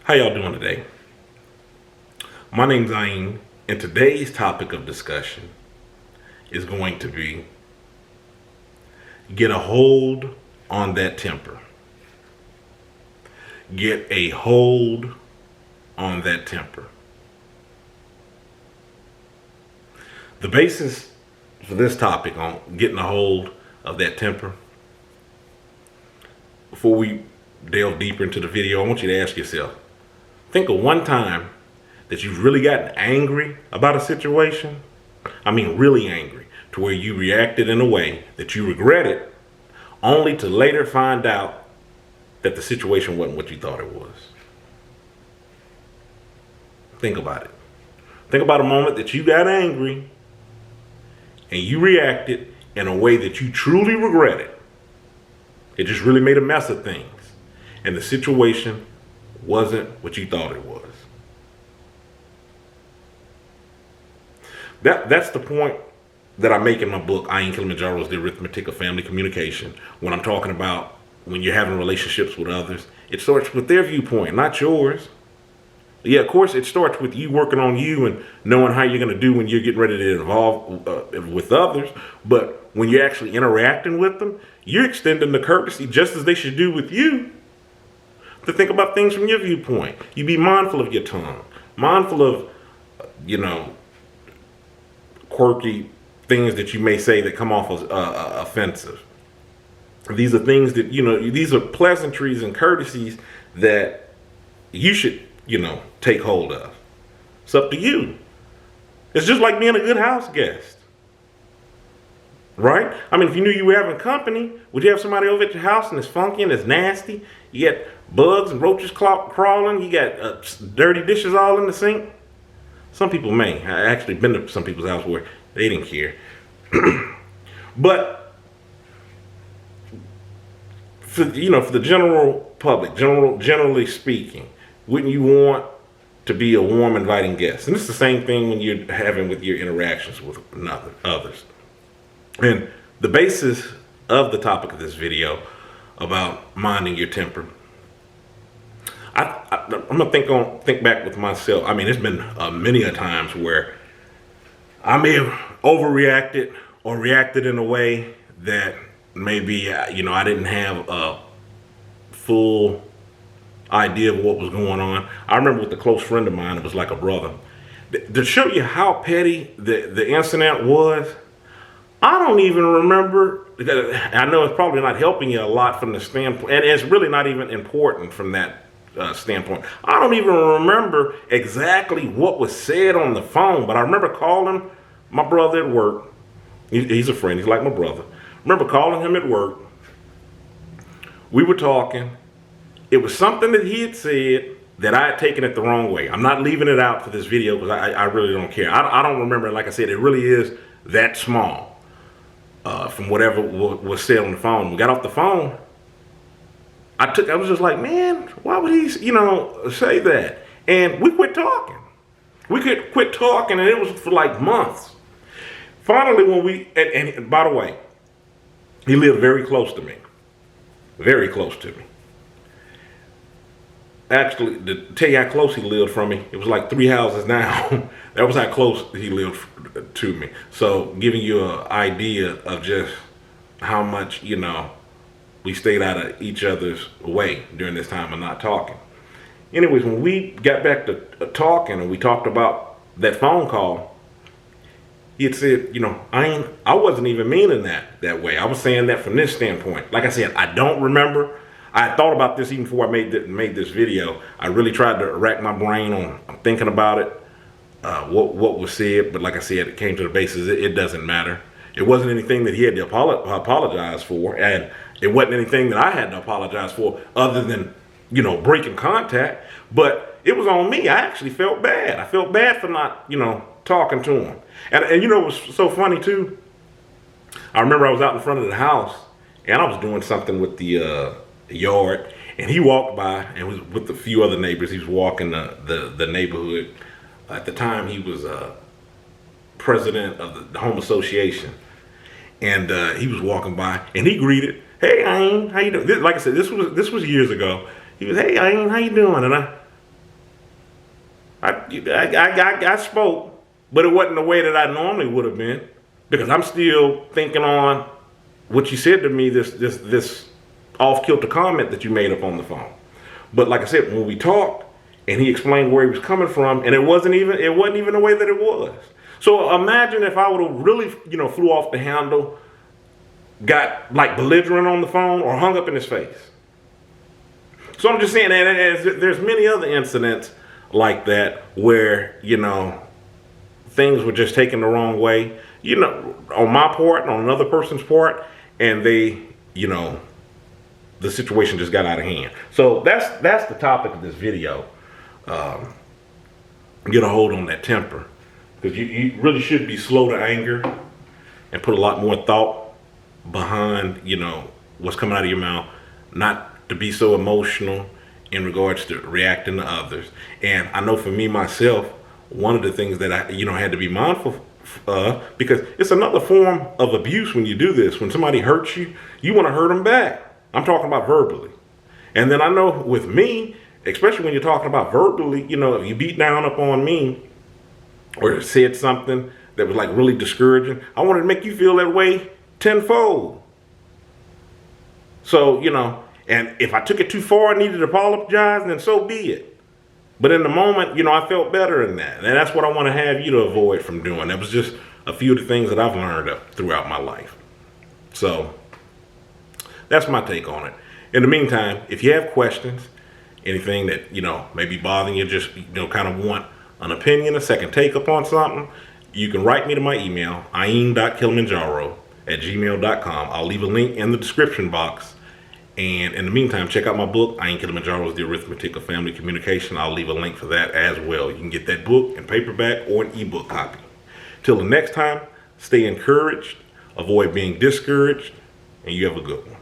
How y'all doing today? My name's Ayn, and today's topic of discussion is going to be get a hold on that temper. Get a hold on that temper. The basis for this topic on getting a hold of that temper, before we delve deeper into the video, I want you to ask yourself, think of one time that you've really gotten angry about a situation. I mean, really angry, to where you reacted in a way that you regretted, only to later find out that the situation wasn't what you thought it was. Think about it. Think about a moment that you got angry and you reacted in a way that you truly regretted. It just really made a mess of things, and the situation wasn't what you thought it was. That's the point that I make in my book, Kilimanjaro, is the Arithmetic of Family Communication. When I'm talking about when you're having relationships with others, it starts with their viewpoint, not yours. Yeah, of course, it starts with you working on you and knowing how you're going to do when you're getting ready to involve with others. But when you're actually interacting with them, you're extending the courtesy just as they should do with you, to think about things from your viewpoint. You be mindful of your tongue, mindful of, quirky things that you may say that come off as offensive. These are things that, these are pleasantries and courtesies that you should, take hold of. It's up to you. It's just like being a good house guest, right? I mean, if you knew you were having company, would you have somebody over at your house and it's funky and it's nasty? You got bugs and roaches crawling. You got dirty dishes all in the sink. Some people may. I actually been to some people's house where they didn't care. But for the general public, generally speaking, wouldn't you want to be a warm, inviting guest? And it's the same thing when you're having with your interactions with others. And the basis of the topic of this video about minding your temper, I'm gonna think back with myself. I mean, it's been many a times where I may have overreacted or reacted in a way that maybe I didn't have a full idea of what was going on. I remember with a close friend of mine, it was like a brother. To show you how petty the incident was, I don't even remember. I know it's probably not helping you a lot from the standpoint, and it's really not even important from that standpoint. I don't even remember exactly what was said on the phone, but I remember calling my brother at work. He's a friend. He's like my brother. I remember calling him at work. We were talking. It was something that he had said that I had taken it the wrong way. I'm not leaving it out for this video because I really don't care. I don't remember. Like I said, it really is that small from whatever was said on the phone. We got off the phone. I was just like, man, why would he, say that? And we quit talking. We could quit talking, and it was for like months. Finally, when and by the way, he lived very close to me. Very close to me. Actually, to tell you how close he lived from me, it was like 3 houses down. That was how close he lived to me. So giving you an idea of just how much, we stayed out of each other's way during this time of not talking. Anyways, when we got back to talking and we talked about that phone call, he had said, I wasn't even meaning that way. I was saying that from this standpoint. Like I said, I don't remember. I had thought about this even before I made this video. I really tried to rack my brain on thinking about it, what was said. But like I said, it came to the basis. It doesn't matter. It wasn't anything that he had to apologize for, and it wasn't anything that I had to apologize for, other than breaking contact. But it was on me. I actually felt bad. I felt bad for not talking to him. And it was so funny too. I remember I was out in front of the house and I was doing something with the yard, and he walked by and was with a few other neighbors. He was walking the neighborhood. At the time, he was president of the home association, and he was walking by and he greeted, "Hey, Ayn, how you doing?" Like I said, this was years ago. He was, "Hey, Ayn, how you doing?" And I spoke, but it wasn't the way that I normally would have been, because I'm still thinking on what you said to me, this off kilter comment that you made up on the phone. But like I said, when we talked and he explained where he was coming from, and it wasn't even the way that it was. So imagine if I would have really, flew off the handle, got like belligerent on the phone, or hung up in his face. So I'm just saying that there's many other incidents like that where, things were just taken the wrong way, on my part and on another person's part, and they, the situation just got out of hand. So that's the topic of this video. Get a hold on that temper, because you really should be slow to anger and put a lot more thought behind, what's coming out of your mouth, not to be so emotional in regards to reacting to others. And I know for me myself, one of the things that I had to be mindful because it's another form of abuse when you do this. When somebody hurts you, you want to hurt them back. I'm talking about verbally. And then I know with me, especially when you're talking about verbally, if you beat down upon me or said something that was like really discouraging, I wanted to make you feel that way tenfold. So, and if I took it too far and needed to apologize, then so be it. But in the moment, I felt better in that. And that's what I want to have you to avoid from doing. That was just a few of the things that I've learned throughout my life. So that's my take on it. In the meantime, if you have questions, anything that, may be bothering you, just, kind of want an opinion, a second take upon something, you can write me to my email, ayin.kilimanjaro@gmail.com. I'll leave a link in the description box. And in the meantime, check out my book, Ayin Kilimanjaro's The Arithmetic of Family Communication. I'll leave a link for that as well. You can get that book in paperback or an ebook copy. Till the next time, stay encouraged, avoid being discouraged, and you have a good one.